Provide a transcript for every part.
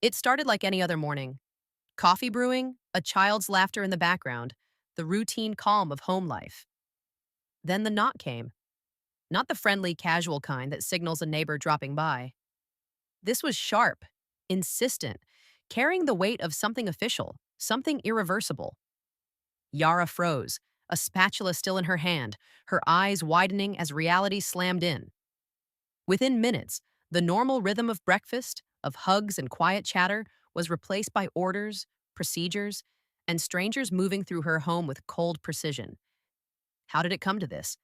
It started like any other morning. Coffee brewing, a child's laughter in the background, the routine calm of home life. Then the knock came. Not the friendly, casual kind that signals a neighbor dropping by. This was sharp, insistent, carrying the weight of something official, something irreversible. Yara froze, a spatula still in her hand, her eyes widening as reality slammed in. Within minutes, the normal rhythm of breakfast, of hugs and quiet chatter, was replaced by orders, procedures, and strangers moving through her home with cold precision. How did it come to this?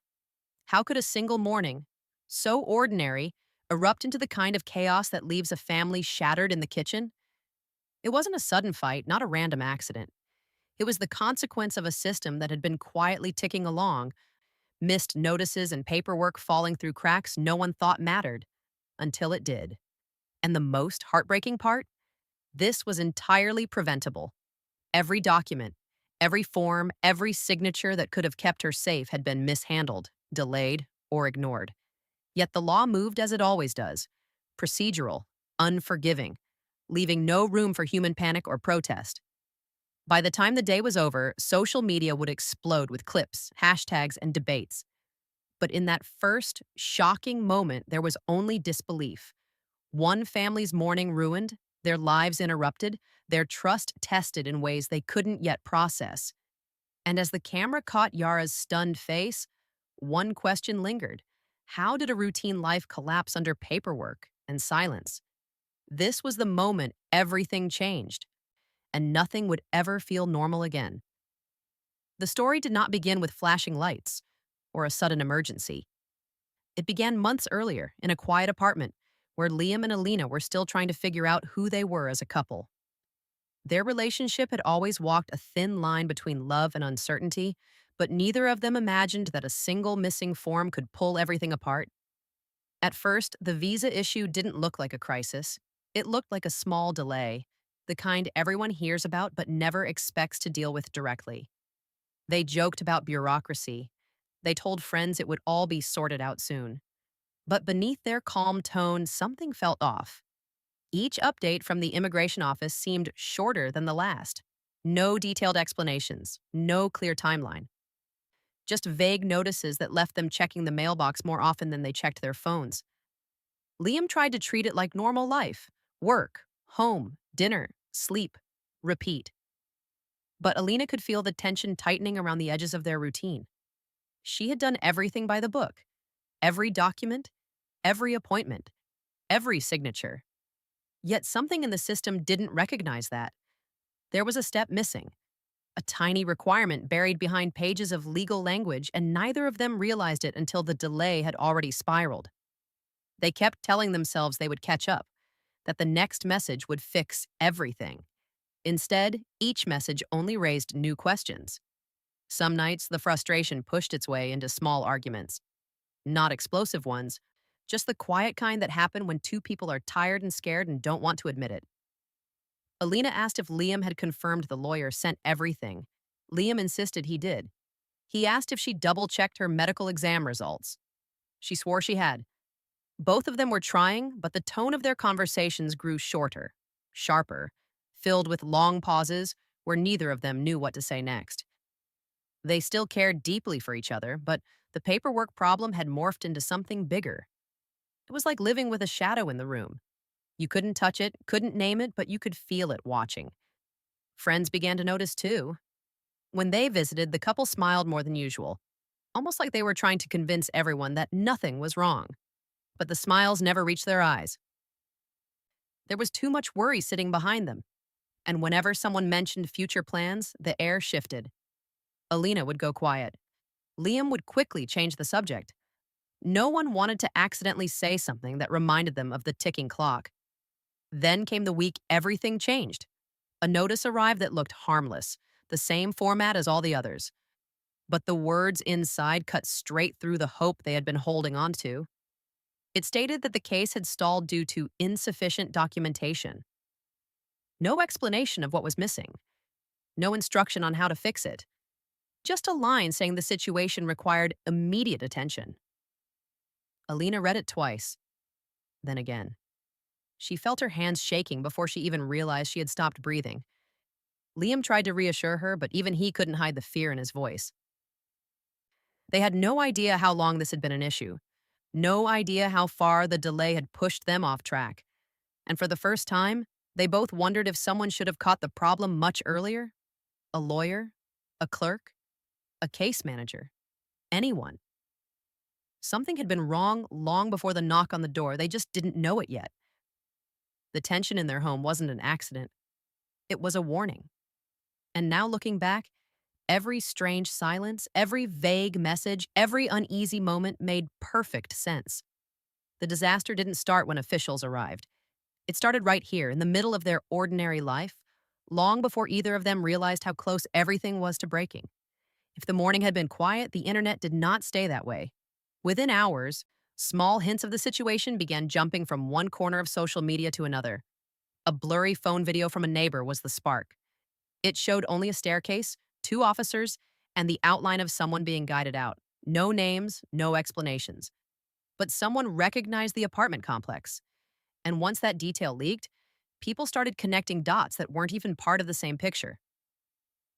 How could a single morning, so ordinary, erupt into the kind of chaos that leaves a family shattered in the kitchen? It wasn't a sudden fight, not a random accident. It was the consequence of a system that had been quietly ticking along, missed notices and paperwork falling through cracks no one thought mattered, until it did. And the most heartbreaking part? This was entirely preventable. Every document, every form, every signature that could have kept her safe had been mishandled, delayed, or ignored. Yet the law moved as it always does, procedural, unforgiving, leaving no room for human panic or protest. By the time the day was over, social media would explode with clips, hashtags, and debates. But in that first, shocking moment, there was only disbelief. One family's morning ruined, their lives interrupted, their trust tested in ways they couldn't yet process. And as the camera caught Yara's stunned face, one question lingered. How did a routine life collapse under paperwork and silence? This was the moment everything changed, and nothing would ever feel normal again. The story did not begin with flashing lights or a sudden emergency. It began months earlier in a quiet apartment where Liam and Alina were still trying to figure out who they were as a couple. Their relationship had always walked a thin line between love and uncertainty, but neither of them imagined that a single missing form could pull everything apart. At first, the visa issue didn't look like a crisis. It looked like a small delay, the kind everyone hears about but never expects to deal with directly. They joked about bureaucracy. They told friends it would all be sorted out soon. But beneath their calm tone, something felt off. Each update from the immigration office seemed shorter than the last. No detailed explanations, no clear timeline. Just vague notices that left them checking the mailbox more often than they checked their phones. Liam tried to treat it like normal life: work, home, dinner, sleep, repeat. But Alina could feel the tension tightening around the edges of their routine. She had done everything by the book: every document, every appointment, every signature. Yet something in the system didn't recognize that. There was a step missing, a tiny requirement buried behind pages of legal language, and neither of them realized it until the delay had already spiraled. They kept telling themselves they would catch up, that the next message would fix everything. Instead, each message only raised new questions. Some nights, the frustration pushed its way into small arguments. Not explosive ones, just the quiet kind that happen when two people are tired and scared and don't want to admit it. Alina asked if Liam had confirmed the lawyer sent everything. Liam insisted he did. He asked if she double-checked her medical exam results. She swore she had. Both of them were trying, but the tone of their conversations grew shorter, sharper, filled with long pauses where neither of them knew what to say next. They still cared deeply for each other, but the paperwork problem had morphed into something bigger. It was like living with a shadow in the room. You couldn't touch it, couldn't name it, but you could feel it watching. Friends began to notice too. When they visited, the couple smiled more than usual, almost like they were trying to convince everyone that nothing was wrong. But the smiles never reached their eyes. There was too much worry sitting behind them, and whenever someone mentioned future plans, the air shifted. Alina would go quiet. Liam would quickly change the subject. No one wanted to accidentally say something that reminded them of the ticking clock. Then came the week everything changed. A notice arrived that looked harmless, the same format as all the others. But the words inside cut straight through the hope they had been holding on to. It stated that the case had stalled due to insufficient documentation. No explanation of what was missing. No instruction on how to fix it. Just a line saying the situation required immediate attention. Alina read it twice, then again. She felt her hands shaking before she even realized she had stopped breathing. Liam tried to reassure her, but even he couldn't hide the fear in his voice. They had no idea how long this had been an issue, no idea how far the delay had pushed them off track. And for the first time, they both wondered if someone should have caught the problem much earlier. A lawyer, a clerk, a case manager, anyone. Something had been wrong long before the knock on the door. They just didn't know it yet. The tension in their home wasn't an accident. It was a warning. And now looking back, every strange silence, every vague message, every uneasy moment made perfect sense. The disaster didn't start when officials arrived. It started right here, in the middle of their ordinary life, long before either of them realized how close everything was to breaking. If the morning had been quiet, the internet did not stay that way. Within hours, small hints of the situation began jumping from one corner of social media to another. A blurry phone video from a neighbor was the spark. It showed only a staircase, two officers, and the outline of someone being guided out. No names, no explanations. But someone recognized the apartment complex. And once that detail leaked, people started connecting dots that weren't even part of the same picture.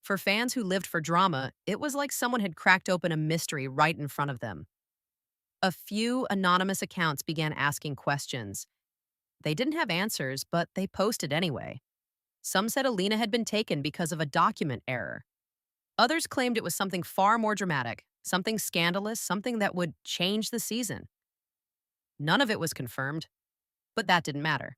For fans who lived for drama, it was like someone had cracked open a mystery right in front of them. A few anonymous accounts began asking questions. They didn't have answers, but they posted anyway. Some said Alina had been taken because of a document error. Others claimed it was something far more dramatic, something scandalous, something that would change the season. None of it was confirmed, but that didn't matter.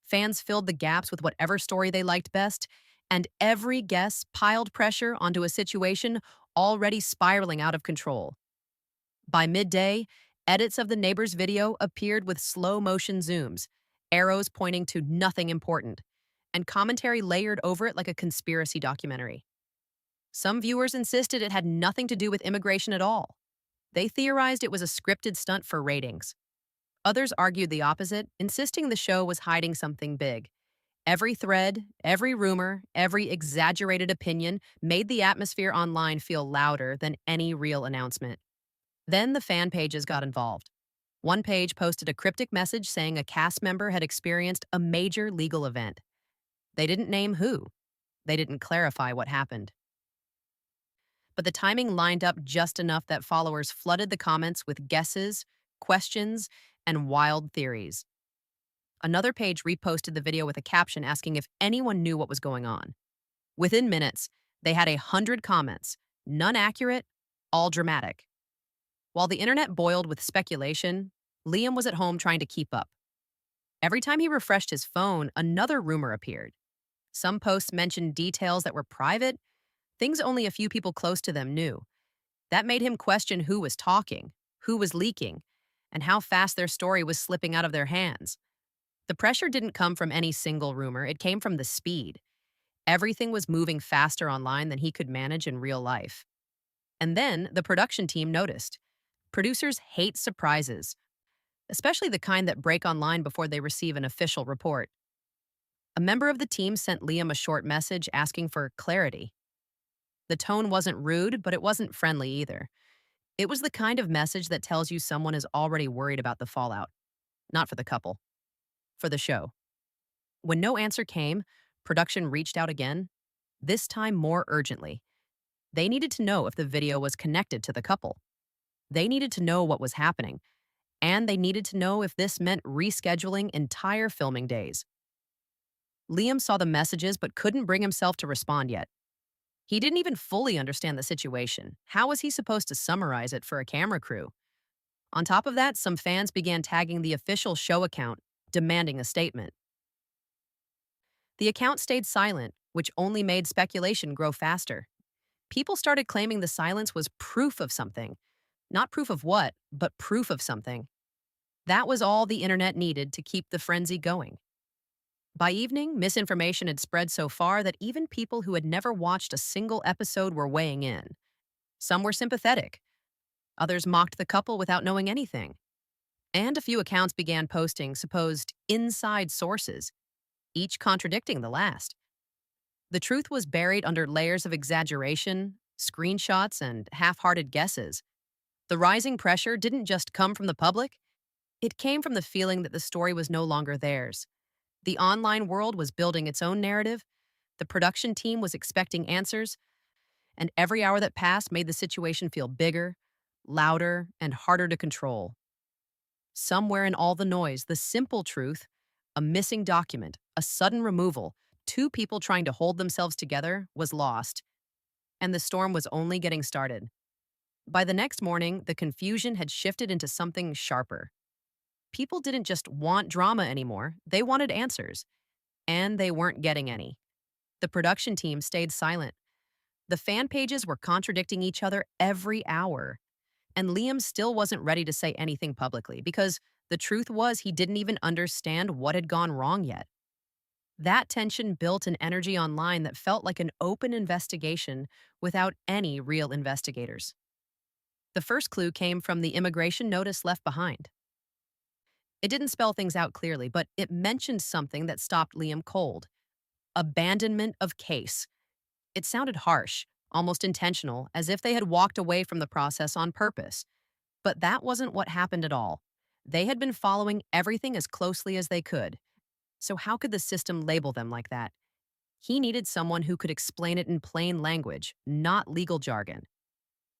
Fans filled the gaps with whatever story they liked best, and every guess piled pressure onto a situation already spiraling out of control. By midday, edits of the neighbor's video appeared with slow-motion zooms, arrows pointing to nothing important, and commentary layered over it like a conspiracy documentary. Some viewers insisted it had nothing to do with immigration at all. They theorized it was a scripted stunt for ratings. Others argued the opposite, insisting the show was hiding something big. Every thread, every rumor, every exaggerated opinion made the atmosphere online feel louder than any real announcement. Then the fan pages got involved. One page posted a cryptic message saying a cast member had experienced a major legal event. They didn't name who. They didn't clarify what happened. But the timing lined up just enough that followers flooded the comments with guesses, questions, and wild theories. Another page reposted the video with a caption asking if anyone knew what was going on. Within minutes, they had 100 comments, none accurate, all dramatic. While the internet boiled with speculation, Liam was at home trying to keep up. Every time he refreshed his phone, another rumor appeared. Some posts mentioned details that were private, things only a few people close to them knew. That made him question who was talking, who was leaking, and how fast their story was slipping out of their hands. The pressure didn't come from any single rumor, it came from the speed. Everything was moving faster online than he could manage in real life. And then the production team noticed. Producers hate surprises, especially the kind that break online before they receive an official report. A member of the team sent Liam a short message asking for clarity. The tone wasn't rude, but it wasn't friendly either. It was the kind of message that tells you someone is already worried about the fallout. Not for the couple, for the show. When no answer came, production reached out again, this time more urgently. They needed to know if the video was connected to the couple. They needed to know what was happening, and they needed to know if this meant rescheduling entire filming days. Liam saw the messages but couldn't bring himself to respond yet. He didn't even fully understand the situation. How was he supposed to summarize it for a camera crew? On top of that, some fans began tagging the official show account, demanding a statement. The account stayed silent, which only made speculation grow faster. People started claiming the silence was proof of something. Not proof of what, but proof of something. That was all the internet needed to keep the frenzy going. By evening, misinformation had spread so far that even people who had never watched a single episode were weighing in. Some were sympathetic. Others mocked the couple without knowing anything. And a few accounts began posting supposed inside sources, each contradicting the last. The truth was buried under layers of exaggeration, screenshots, and half-hearted guesses. The rising pressure didn't just come from the public, It came from the feeling that the story was no longer theirs. The online world was building its own narrative, the production team was expecting answers, and every hour that passed made the situation feel bigger, louder, and harder to control. Somewhere in all the noise, the simple truth, a missing document, a sudden removal, two people trying to hold themselves together, was lost, and the storm was only getting started. By the next morning, the confusion had shifted into something sharper. People didn't just want drama anymore, they wanted answers, and they weren't getting any. The production team stayed silent. The fan pages were contradicting each other every hour. And Liam still wasn't ready to say anything publicly because the truth was he didn't even understand what had gone wrong yet. That tension built an energy online that felt like an open investigation without any real investigators. The first clue came from the immigration notice left behind. It didn't spell things out clearly, but it mentioned something that stopped Liam cold: abandonment of case. It sounded harsh, almost intentional, as if they had walked away from the process on purpose. But that wasn't what happened at all. They had been following everything as closely as they could. So how could the system label them like that? He needed someone who could explain it in plain language, not legal jargon.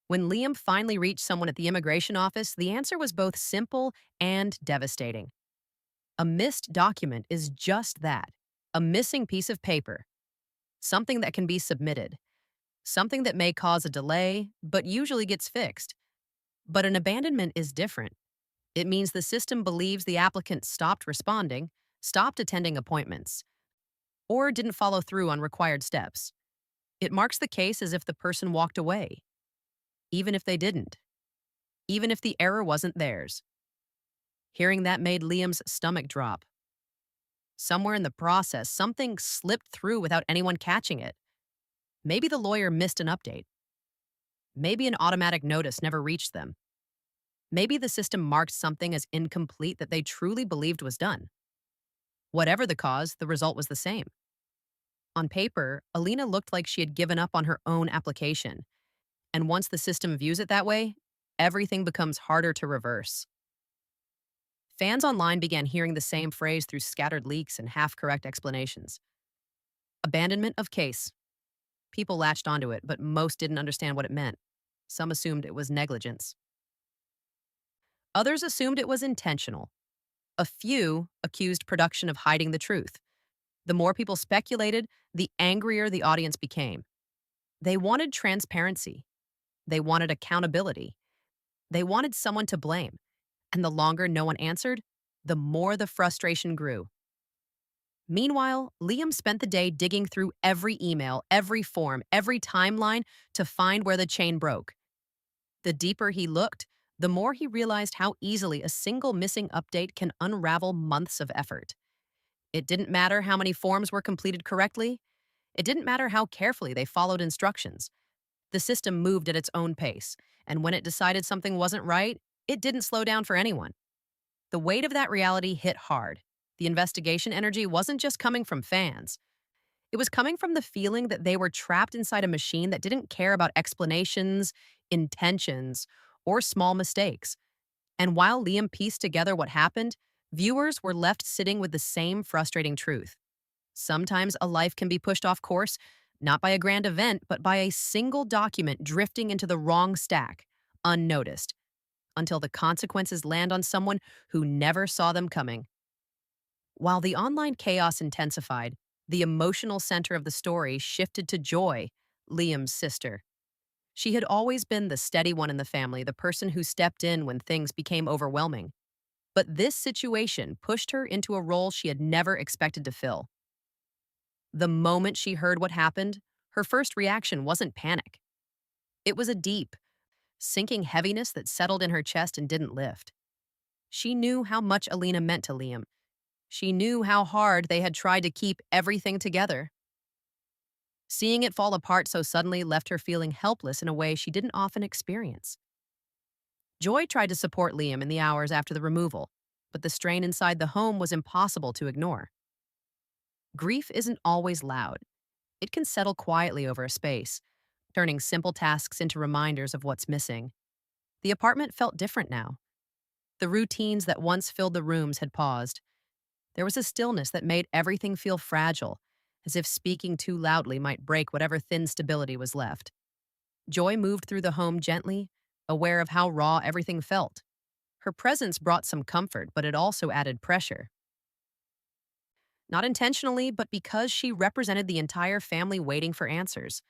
When Liam finally reached someone at the immigration office, the answer was both simple and devastating. A missed document is just that: a missing piece of paper, something that can be submitted, something that may cause a delay, but usually gets fixed. But an abandonment is different. It means the system believes the applicant stopped responding, stopped attending appointments, or didn't follow through on required steps. It marks the case as if the person walked away, even if they didn't, even if the error wasn't theirs. Hearing that made Liam's stomach drop. Somewhere in the process, something slipped through without anyone catching it. Maybe the lawyer missed an update. Maybe an automatic notice never reached them. Maybe the system marked something as incomplete that they truly believed was done. Whatever the cause, the result was the same. On paper, Alina looked like she had given up on her own application. And once the system views it that way, everything becomes harder to reverse. Fans online began hearing the same phrase through scattered leaks and half-correct explanations. Abandonment of case. People latched onto it, but most didn't understand what it meant. Some assumed it was negligence. Others assumed it was intentional. A few accused production of hiding the truth. The more people speculated, the angrier the audience became. They wanted transparency. They wanted accountability. They wanted someone to blame. And the longer no one answered, the more the frustration grew. Meanwhile, Liam spent the day digging through every email, every form, every timeline to find where the chain broke. The deeper he looked, the more he realized how easily a single missing update can unravel months of effort. It didn't matter how many forms were completed correctly. It didn't matter how carefully they followed instructions. The system moved at its own pace, and when it decided something wasn't right, it didn't slow down for anyone. The weight of that reality hit hard. The investigation energy wasn't just coming from fans. It was coming from the feeling that they were trapped inside a machine that didn't care about explanations, intentions, or small mistakes. And while Liam pieced together what happened, viewers were left sitting with the same frustrating truth. Sometimes a life can be pushed off course, not by a grand event, but by a single document drifting into the wrong stack, unnoticed, until the consequences land on someone who never saw them coming. While the online chaos intensified, the emotional center of the story shifted to Joy, Liam's sister. She had always been the steady one in the family, the person who stepped in when things became overwhelming. But this situation pushed her into a role she had never expected to fill. The moment she heard what happened, her first reaction wasn't panic. It was a deep, sinking heaviness that settled in her chest and didn't lift. She knew how much Alina meant to Liam. She knew how hard they had tried to keep everything together. Seeing it fall apart so suddenly left her feeling helpless in a way she didn't often experience. Joy tried to support Liam in the hours after the removal, but the strain inside the home was impossible to ignore. Grief isn't always loud. It can settle quietly over a space, turning simple tasks into reminders of what's missing. The apartment felt different now. The routines that once filled the rooms had paused. There was a stillness that made everything feel fragile, as if speaking too loudly might break whatever thin stability was left. Joy moved through the home gently, aware of how raw everything felt. Her presence brought some comfort, but it also added pressure. Not intentionally, but because she represented the entire family waiting for answers.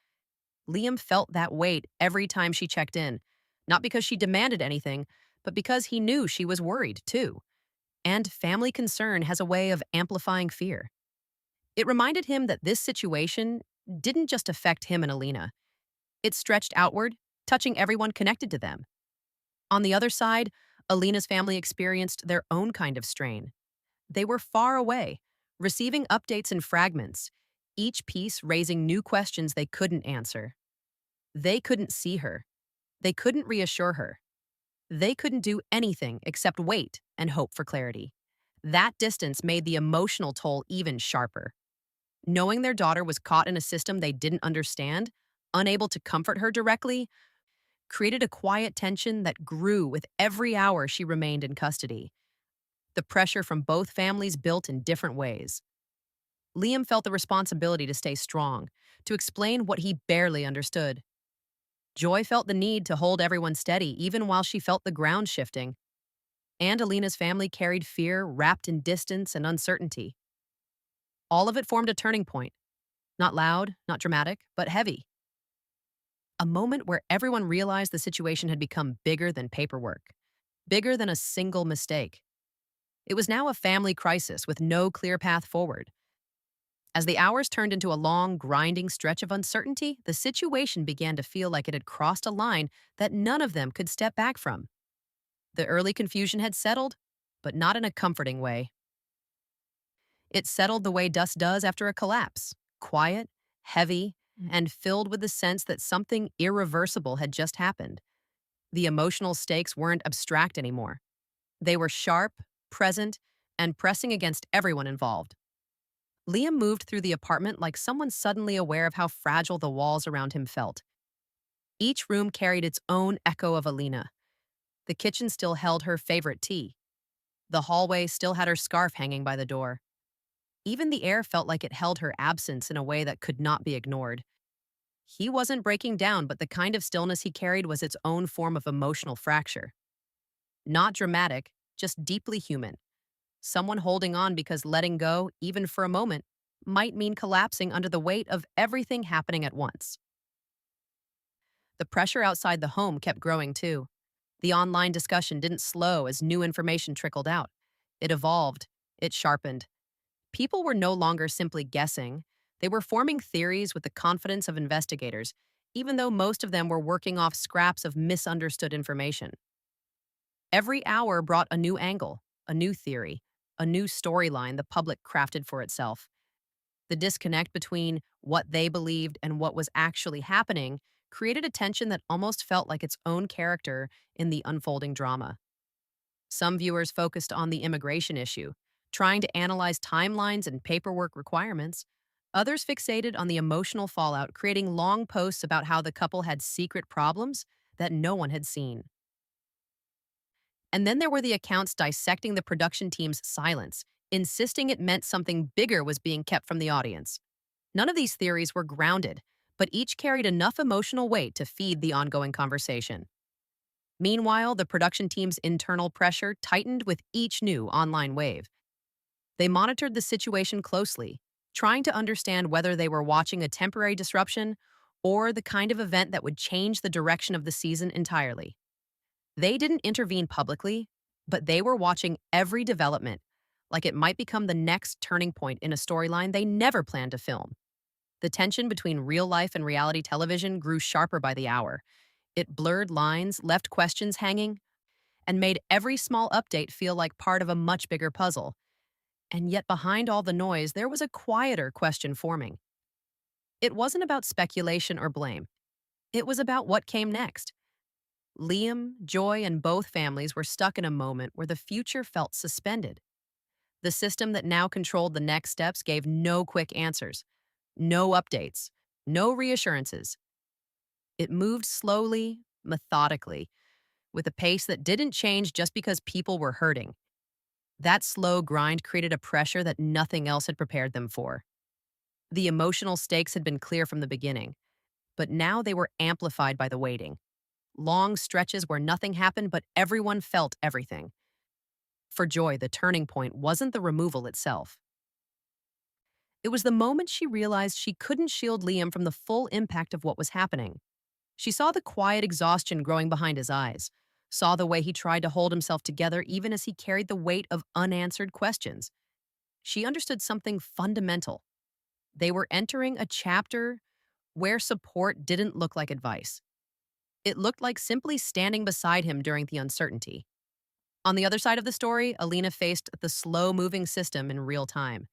Liam felt that weight every time she checked in, not because she demanded anything, but because he knew she was worried, too. And family concern has a way of amplifying fear. It reminded him that this situation didn't just affect him and Alina. It stretched outward, touching everyone connected to them. On the other side, Alina's family experienced their own kind of strain. They were far away, receiving updates in fragments, each piece raising new questions they couldn't answer. They couldn't see her. They couldn't reassure her. They couldn't do anything except wait and hope for clarity. That distance made the emotional toll even sharper. Knowing their daughter was caught in a system they didn't understand, unable to comfort her directly, created a quiet tension that grew with every hour she remained in custody. The pressure from both families built in different ways. Liam felt the responsibility to stay strong, to explain what he barely understood. Joy felt the need to hold everyone steady even while she felt the ground shifting. And Alina's family carried fear wrapped in distance and uncertainty. All of it formed a turning point. Not loud, not dramatic, but heavy. A moment where everyone realized the situation had become bigger than paperwork, bigger than a single mistake. It was now a family crisis with no clear path forward. As the hours turned into a long, grinding stretch of uncertainty, the situation began to feel like it had crossed a line that none of them could step back from. The early confusion had settled, but not in a comforting way. It settled the way dust does after a collapse, quiet, heavy, and filled with the sense that something irreversible had just happened. The emotional stakes weren't abstract anymore. They were sharp, present, and pressing against everyone involved. Liam moved through the apartment like someone suddenly aware of how fragile the walls around him felt. Each room carried its own echo of Alina. The kitchen still held her favorite tea. The hallway still had her scarf hanging by the door. Even the air felt like it held her absence in a way that could not be ignored. He wasn't breaking down, but the kind of stillness he carried was its own form of emotional fracture. Not dramatic, just deeply human. Someone holding on because letting go, even for a moment, might mean collapsing under the weight of everything happening at once. The pressure outside the home kept growing too. The online discussion didn't slow as new information trickled out. It evolved. It sharpened. People were no longer simply guessing. They were forming theories with the confidence of investigators, even though most of them were working off scraps of misunderstood information. Every hour brought a new angle, a new theory, a new storyline the public crafted for itself. The disconnect between what they believed and what was actually happening created a tension that almost felt like its own character in the unfolding drama. Some viewers focused on the immigration issue, trying to analyze timelines and paperwork requirements. Others fixated on the emotional fallout, creating long posts about how the couple had secret problems that no one had seen. And then there were the accounts dissecting the production team's silence, insisting it meant something bigger was being kept from the audience. None of these theories were grounded, but each carried enough emotional weight to feed the ongoing conversation. Meanwhile, the production team's internal pressure tightened with each new online wave. They monitored the situation closely, trying to understand whether they were watching a temporary disruption or the kind of event that would change the direction of the season entirely. They didn't intervene publicly, but they were watching every development, like it might become the next turning point in a storyline they never planned to film. The tension between real life and reality television grew sharper by the hour. It blurred lines, left questions hanging, and made every small update feel like part of a much bigger puzzle. And yet behind all the noise, there was a quieter question forming. It wasn't about speculation or blame. It was about what came next. Liam, Joy, and both families were stuck in a moment where the future felt suspended. The system that now controlled the next steps gave no quick answers, no updates, no reassurances. It moved slowly, methodically, with a pace that didn't change just because people were hurting. That slow grind created a pressure that nothing else had prepared them for. The emotional stakes had been clear from the beginning, but now they were amplified by the waiting. Long stretches where nothing happened, but everyone felt everything. For Joy, the turning point wasn't the removal itself. It was the moment she realized she couldn't shield Liam from the full impact of what was happening. She saw the quiet exhaustion growing behind his eyes, saw the way he tried to hold himself together even as he carried the weight of unanswered questions. She understood something fundamental. They were entering a chapter where support didn't look like advice. It looked like simply standing beside him during the uncertainty. On the other side of the story, Alina faced the slow-moving system in real time.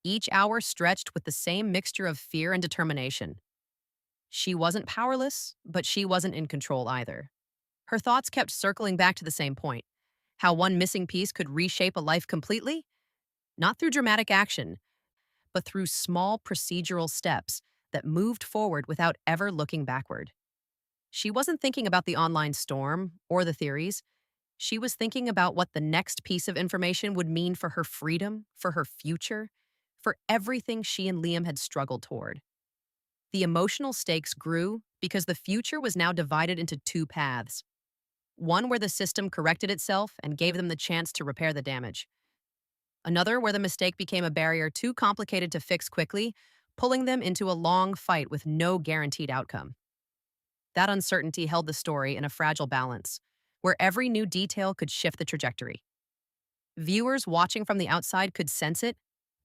Each hour stretched with the same mixture of fear and determination. She wasn't powerless, but she wasn't in control either. Her thoughts kept circling back to the same point: how one missing piece could reshape a life completely, not through dramatic action, but through small procedural steps that moved forward without ever looking backward. She wasn't thinking about the online storm or the theories. She was thinking about what the next piece of information would mean for her freedom, for her future, for everything she and Liam had struggled toward. The emotional stakes grew because the future was now divided into two paths: one where the system corrected itself and gave them the chance to repair the damage, another where the mistake became a barrier too complicated to fix quickly, pulling them into a long fight with no guaranteed outcome. That uncertainty held the story in a fragile balance, where every new detail could shift the trajectory. Viewers watching from the outside could sense it,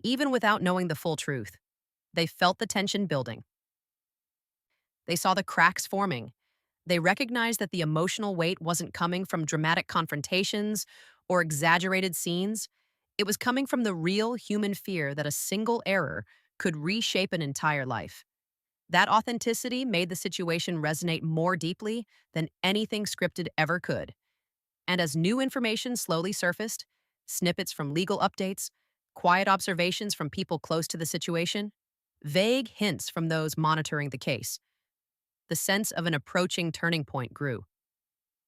even without knowing the full truth. They felt the tension building. They saw the cracks forming. They recognized that the emotional weight wasn't coming from dramatic confrontations or exaggerated scenes. It was coming from the real human fear that a single error could reshape an entire life. That authenticity made the situation resonate more deeply than anything scripted ever could. And as new information slowly surfaced, snippets from legal updates, quiet observations from people close to the situation, vague hints from those monitoring the case, the sense of an approaching turning point grew.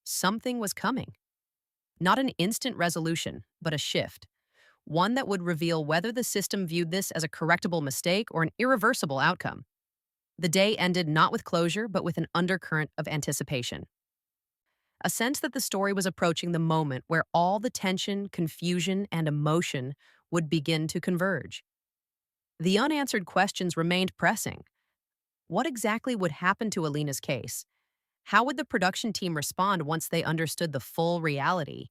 Something was coming. Not an instant resolution, but a shift. One that would reveal whether the system viewed this as a correctable mistake or an irreversible outcome. The day ended not with closure, but with an undercurrent of anticipation. A sense that the story was approaching the moment where all the tension, confusion, and emotion would begin to converge. The unanswered questions remained pressing. What exactly would happen to Alina's case? How would the production team respond once they understood the full reality?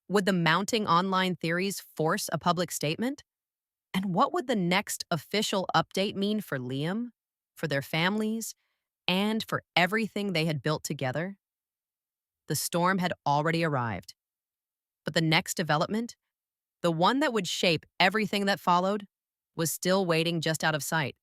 Would the mounting online theories force a public statement? And what would the next official update mean for Liam, for their families, and for everything they had built together? The storm had already arrived. But the next development, the one that would shape everything that followed, was still waiting just out of sight.